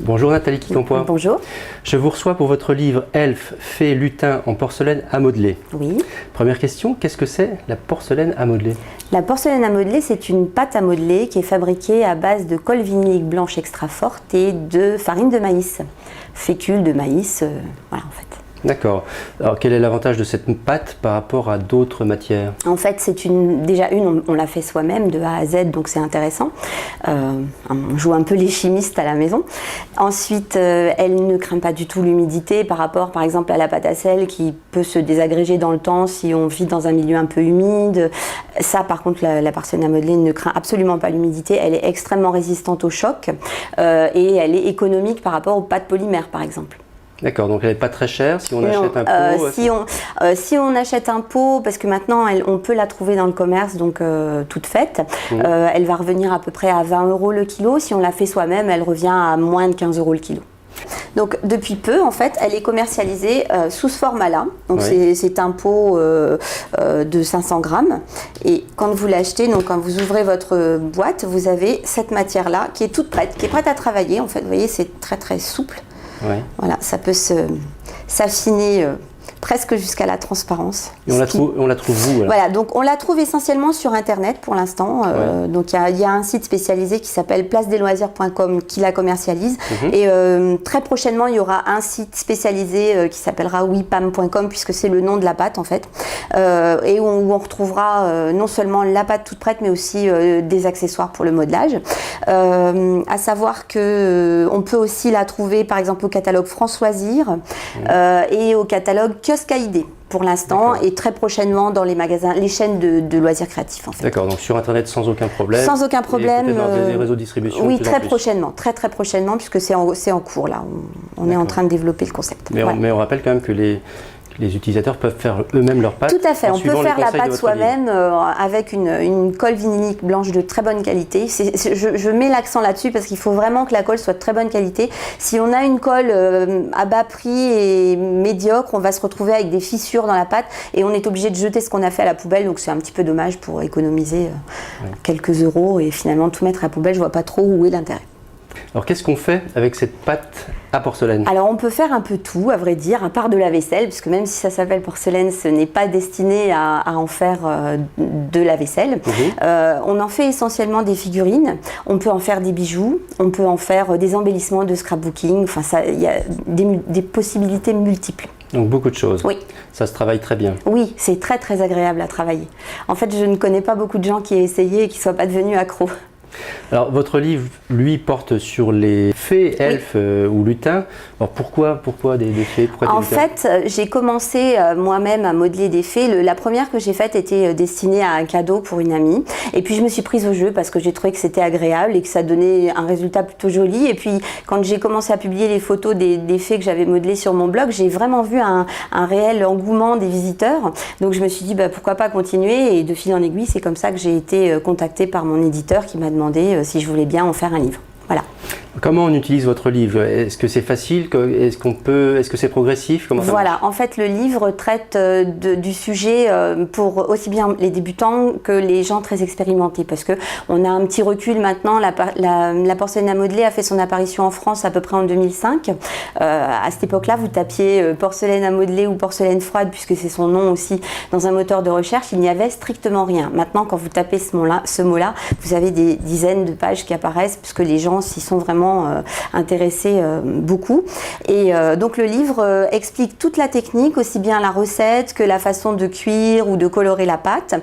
Bonjour Nathalie Quincampoix. Bonjour. Je vous reçois pour votre livre Elfes, fées, lutins en porcelaine à modeler. Oui. Première question, qu'est-ce que c'est la porcelaine à modeler? La porcelaine à modeler, c'est une pâte à modeler qui est fabriquée à base de colle vinylique blanche extra forte et de farine de maïs, fécule de maïs, voilà en fait. D'accord. Alors quel est l'avantage de cette pâte par rapport à d'autres matières? En fait, c'est on l'a fait soi-même de A à Z, donc c'est intéressant. On joue un peu les chimistes à la maison. Ensuite, elle ne craint pas du tout l'humidité par rapport, par exemple, à la pâte à sel qui peut se désagréger dans le temps si on vit dans un milieu un peu humide. Ça, par contre, la porcelaine à modeler ne craint absolument pas l'humidité. Elle est extrêmement résistante au choc et elle est économique par rapport aux pâtes polymères, par exemple. D'accord, donc elle n'est pas très chère si on achète un pot. Si on achète un pot, parce que maintenant on peut la trouver dans le commerce, donc toute faite, elle va revenir à peu près à 20 € le kilo. Si on la fait soi-même, elle revient à moins de 15 € le kilo. Donc depuis peu, en fait, elle est commercialisée sous ce format-là. Donc oui. C'est un pot de 500 grammes. Et quand vous l'achetez, donc quand vous ouvrez votre boîte, vous avez cette matière-là qui est toute prête, qui est prête à travailler. En fait, vous voyez, c'est très très souple. Ouais. Voilà, ça peut s'affiner presque jusqu'à la transparence. Et on la trouve où là? Voilà, donc on la trouve essentiellement sur Internet pour l'instant. Donc il y a un site spécialisé qui s'appelle placedesloisirs.com qui la commercialise. Et très prochainement, il y aura un site spécialisé qui s'appellera wipam.com puisque c'est le nom de la pâte en fait. Et où on retrouvera non seulement la pâte toute prête mais aussi des accessoires pour le modelage. À savoir que on peut aussi la trouver par exemple au catalogue France Loisirs et au catalogue Kioscaïdé pour l'instant et très prochainement dans les magasins, les chaînes de loisirs créatifs en fait. D'accord, donc sur Internet sans aucun problème. Sans aucun problème. Et peut-être dans des réseaux de distribution. Oui, très prochainement, très prochainement puisque c'est en cours là. On est en train de développer le concept. Mais, mais on rappelle quand même que les utilisateurs peuvent faire eux-mêmes leur pâte. Tout à fait, on peut faire la pâte soi-même avec une colle vinylique blanche de très bonne qualité. Je mets l'accent là-dessus parce qu'il faut vraiment que la colle soit de très bonne qualité. Si on a une colle à bas prix et médiocre, on va se retrouver avec des fissures dans la pâte et on est obligé de jeter ce qu'on a fait à la poubelle. Donc c'est un petit peu dommage pour économiser quelques euros et finalement tout mettre à la poubelle. Je vois pas trop où est l'intérêt. Alors qu'est-ce qu'on fait avec cette pâte à porcelaine? Alors on peut faire un peu tout, à vrai dire, à part de la vaisselle, puisque même si ça s'appelle porcelaine, ce n'est pas destiné à en faire de la vaisselle. On en fait essentiellement des figurines, on peut en faire des bijoux, on peut en faire des embellissements de scrapbooking, enfin il y a des possibilités multiples. Donc beaucoup de choses. Oui. Ça se travaille très bien. Oui, c'est très agréable à travailler. En fait, je ne connais pas beaucoup de gens qui aient essayé et qui ne soient pas devenus accros. Alors votre livre, lui, porte sur les fées, elfes ou lutins. Alors pourquoi des fées? Pourquoi des lutins? En fait, j'ai commencé moi-même à modeler des fées. La première que j'ai faite était destinée à un cadeau pour une amie. Et puis je me suis prise au jeu parce que j'ai trouvé que c'était agréable et que ça donnait un résultat plutôt joli. Et puis quand j'ai commencé à publier les photos des fées que j'avais modelées sur mon blog, j'ai vraiment vu un réel engouement des visiteurs. Donc je me suis dit pourquoi pas continuer. Et de fil en aiguille, c'est comme ça que j'ai été contactée par mon éditeur qui m'a demandé si je voulais bien en faire un livre. Voilà. Comment on utilise votre livre? Est-ce que c'est facile? Est-ce que c'est progressif? Comment voilà, en fait le livre traite du sujet pour aussi bien les débutants que les gens très expérimentés parce que on a un petit recul maintenant. La porcelaine à modeler a fait son apparition en France à peu près en 2005. À cette époque-là, vous tapiez porcelaine à modeler ou porcelaine froide puisque c'est son nom aussi dans un moteur de recherche, il n'y avait strictement rien. Maintenant, quand vous tapez ce mot-là, vous avez des dizaines de pages qui apparaissent puisque les gens s'y sont vraiment intéressés beaucoup. Et donc le livre explique toute la technique, aussi bien la recette que la façon de cuire ou de colorer la pâte.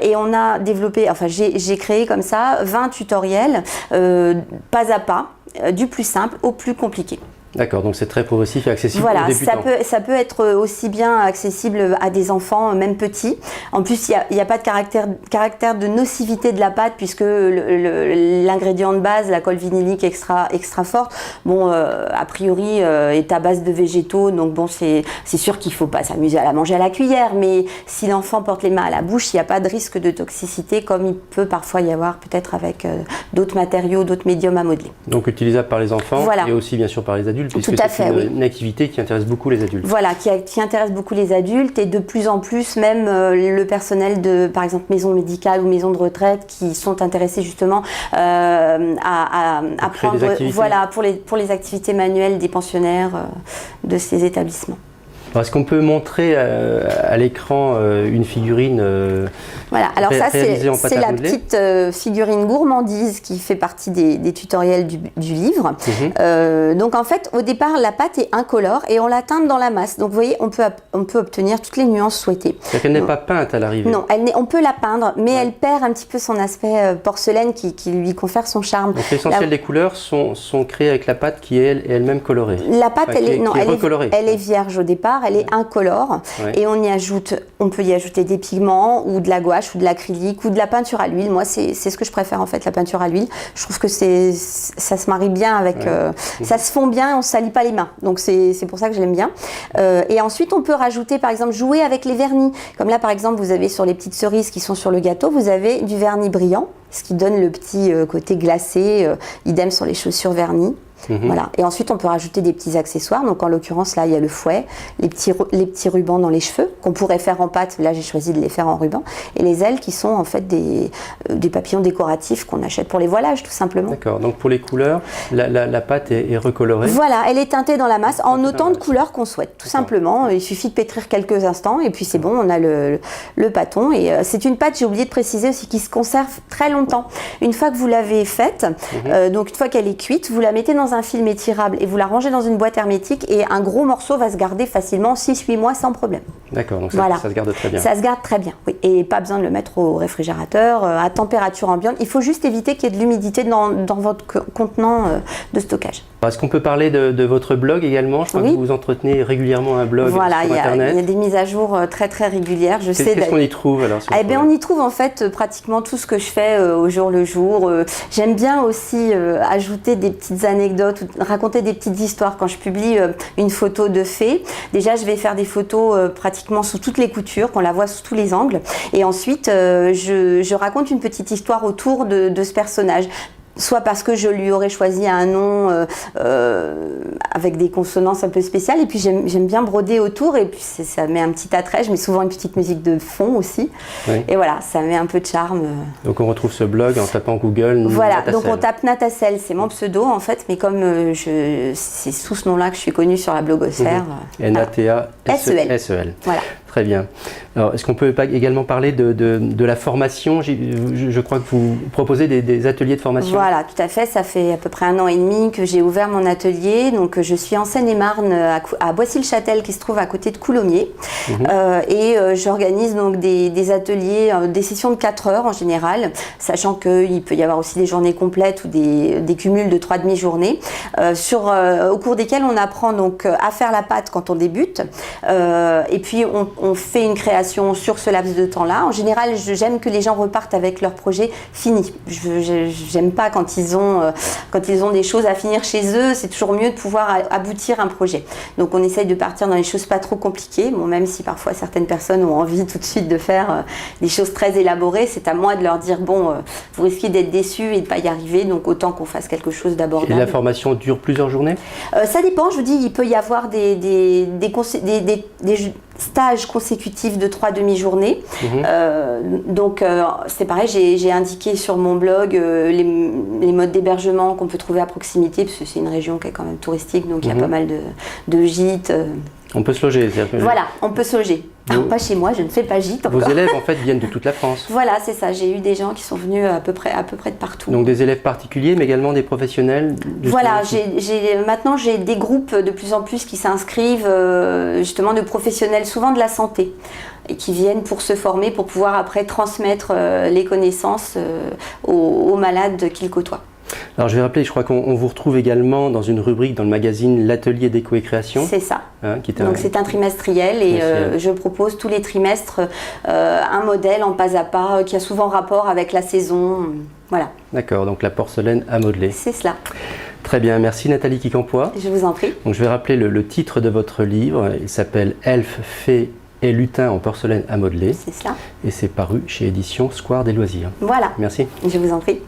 Et on a développé, enfin j'ai créé comme ça 20 tutoriels pas à pas, du plus simple au plus compliqué. D'accord, donc c'est très progressif et accessible voilà, aux débutants. Ça peut être aussi bien accessible à des enfants, même petits. En plus, il n'y a pas de caractère de nocivité de la pâte puisque l'ingrédient de base, la colle vinylique extra forte, bon, a priori est à base de végétaux. Donc bon, c'est sûr qu'il ne faut pas s'amuser à la manger à la cuillère, mais si l'enfant porte les mains à la bouche, il n'y a pas de risque de toxicité comme il peut parfois y avoir peut-être avec d'autres matériaux, d'autres médiums à modeler. Donc utilisable par les enfants et aussi bien sûr par les adultes. adultes, puisque Tout à c'est fait, oui. une activité qui intéresse beaucoup les adultes. Voilà, qui intéresse beaucoup les adultes et de plus en plus même le personnel de, par exemple, maisons médicales ou maisons de retraite qui sont intéressés justement à créer des activités. voilà, pour les activités manuelles des pensionnaires de ces établissements. Est-ce qu'on peut montrer à l'écran une figurine voilà, alors ça réalisée en pâte c'est à la modeler petite figurine gourmandise qui fait partie des tutoriels du livre. Donc en fait, au départ, la pâte est incolore et on la teinte dans la masse. Donc vous voyez, on peut obtenir toutes les nuances souhaitées. C'est-à-dire qu'elle n'est pas peinte à l'arrivée? Non, on peut la peindre, mais elle perd un petit peu son aspect porcelaine qui lui confère son charme. Donc l'essentiel des couleurs sont créées avec la pâte qui est elle-même colorée? La pâte, recolorée. Elle est vierge au départ, elle est incolore et on peut y ajouter des pigments ou de la gouache ou de l'acrylique ou de la peinture à l'huile. Moi, c'est ce que je préfère en fait, la peinture à l'huile. Je trouve que ça se marie bien avec, ça se fond bien et on ne salit pas les mains. Donc c'est pour ça que je l'aime bien. Et ensuite, on peut rajouter par exemple, jouer avec les vernis. Comme là par exemple, vous avez sur les petites cerises qui sont sur le gâteau, vous avez du vernis brillant, ce qui donne le petit côté glacé, idem sur les chaussures vernis. Voilà. Et ensuite, on peut rajouter des petits accessoires. Donc, en l'occurrence, là, il y a le fouet, les petits rubans dans les cheveux qu'on pourrait faire en pâte. Là, j'ai choisi de les faire en ruban. Et les ailes qui sont en fait des papillons décoratifs qu'on achète pour les voilages, tout simplement. D'accord. Donc, pour les couleurs, la pâte est recolorée. Voilà, elle est teintée dans la masse en autant de couleurs qu'on souhaite, tout simplement. Il suffit de pétrir quelques instants et puis c'est bon, on a le pâton. Et c'est une pâte, j'ai oublié de préciser aussi, qui se conserve très longtemps. Une fois que vous l'avez faite, donc une fois qu'elle est cuite, vous la mettez dans un film étirable et vous la rangez dans une boîte hermétique et un gros morceau va se garder facilement 6-8 mois sans problème. D'accord, donc voilà. ça se garde très bien. Ça se garde très bien, oui. Et pas besoin de le mettre au réfrigérateur, à température ambiante. Il faut juste éviter qu'il y ait de l'humidité dans votre contenant de stockage. Est-ce qu'on peut parler de votre blog également? Je crois que vous entretenez régulièrement un blog sur Internet. Il y a des mises à jour très très régulières. Qu'est-ce qu'on y trouve alors on y trouve en fait pratiquement tout ce que je fais au jour le jour. J'aime bien aussi ajouter des petites anecdotes, raconter des petites histoires. Quand je publie une photo de fée, déjà je vais faire des photos pratiquement sous toutes les coutures, qu'on la voit sous tous les angles. Et ensuite, je raconte une petite histoire autour de ce personnage. Soit parce que je lui aurais choisi un nom avec des consonances un peu spéciales, et puis j'aime bien broder autour, et puis ça met un petit attrait. Je mets souvent une petite musique de fond aussi, et voilà, ça met un peu de charme. Donc on retrouve ce blog en tapant Google. Voilà, Natacelle. donc on tape Natacelle, c'est mon pseudo en fait, mais comme c'est sous ce nom-là que je suis connue sur la blogosphère. N-A-T-A-S-E-L. Voilà. Très bien. Alors, est-ce qu'on peut également parler de la formation? Je crois que vous proposez des ateliers de formation. Voilà, tout à fait. Ça fait à peu près 1 an et demi que j'ai ouvert mon atelier. Donc, je suis en Seine-et-Marne, à Boissy-le-Châtel, qui se trouve à côté de Coulommiers. Et j'organise donc des ateliers, des sessions de 4 heures en général, sachant qu'il peut y avoir aussi des journées complètes ou des cumuls de 3 demi-journées, au cours desquelles on apprend donc à faire la pâte quand on débute. Et puis, on fait une création sur ce laps de temps-là. En général, j'aime que les gens repartent avec leur projet fini. J'aime pas quand ils ont des choses à finir chez eux. C'est toujours mieux de pouvoir aboutir un projet. Donc, on essaye de partir dans les choses pas trop compliquées. Bon, même si parfois certaines personnes ont envie tout de suite de faire des choses très élaborées, c'est à moi de leur dire bon, vous risquez d'être déçus et de pas y arriver. Donc, autant qu'on fasse quelque chose d'abordable. Et la formation dure plusieurs journées? Ça dépend. Je vous dis, il peut y avoir des stages consécutifs de 3 demi-journées. Donc c'est pareil, j'ai indiqué sur mon blog les modes d'hébergement qu'on peut trouver à proximité, parce que c'est une région qui est quand même touristique, donc il y a pas mal de gîtes. On peut se loger. Voilà, on peut se loger. Alors, pas chez moi, je ne fais pas gîte encore. Vos élèves en fait viennent de toute la France. Voilà, c'est ça. J'ai eu des gens qui sont venus à peu près de partout. Donc des élèves particuliers, mais également des professionnels. Voilà, maintenant j'ai des groupes de plus en plus qui s'inscrivent justement de professionnels, souvent de la santé, et qui viennent pour se former, pour pouvoir après transmettre les connaissances aux malades qu'ils côtoient. Alors je vais rappeler, je crois qu'on vous retrouve également dans une rubrique dans le magazine L'Atelier Déco et Création. C'est ça. Donc c'est un trimestriel et je propose tous les trimestres un modèle en pas à pas qui a souvent rapport avec la saison. Voilà. D'accord, donc la porcelaine à modeler. C'est cela. Très bien, merci Nathalie Quincampoix. Je vous en prie. Donc je vais rappeler le titre de votre livre, il s'appelle Elfes, fées et lutins en porcelaine à modeler. C'est cela. Et c'est paru chez Éditions Square des Loisirs. Voilà. Merci. Je vous en prie.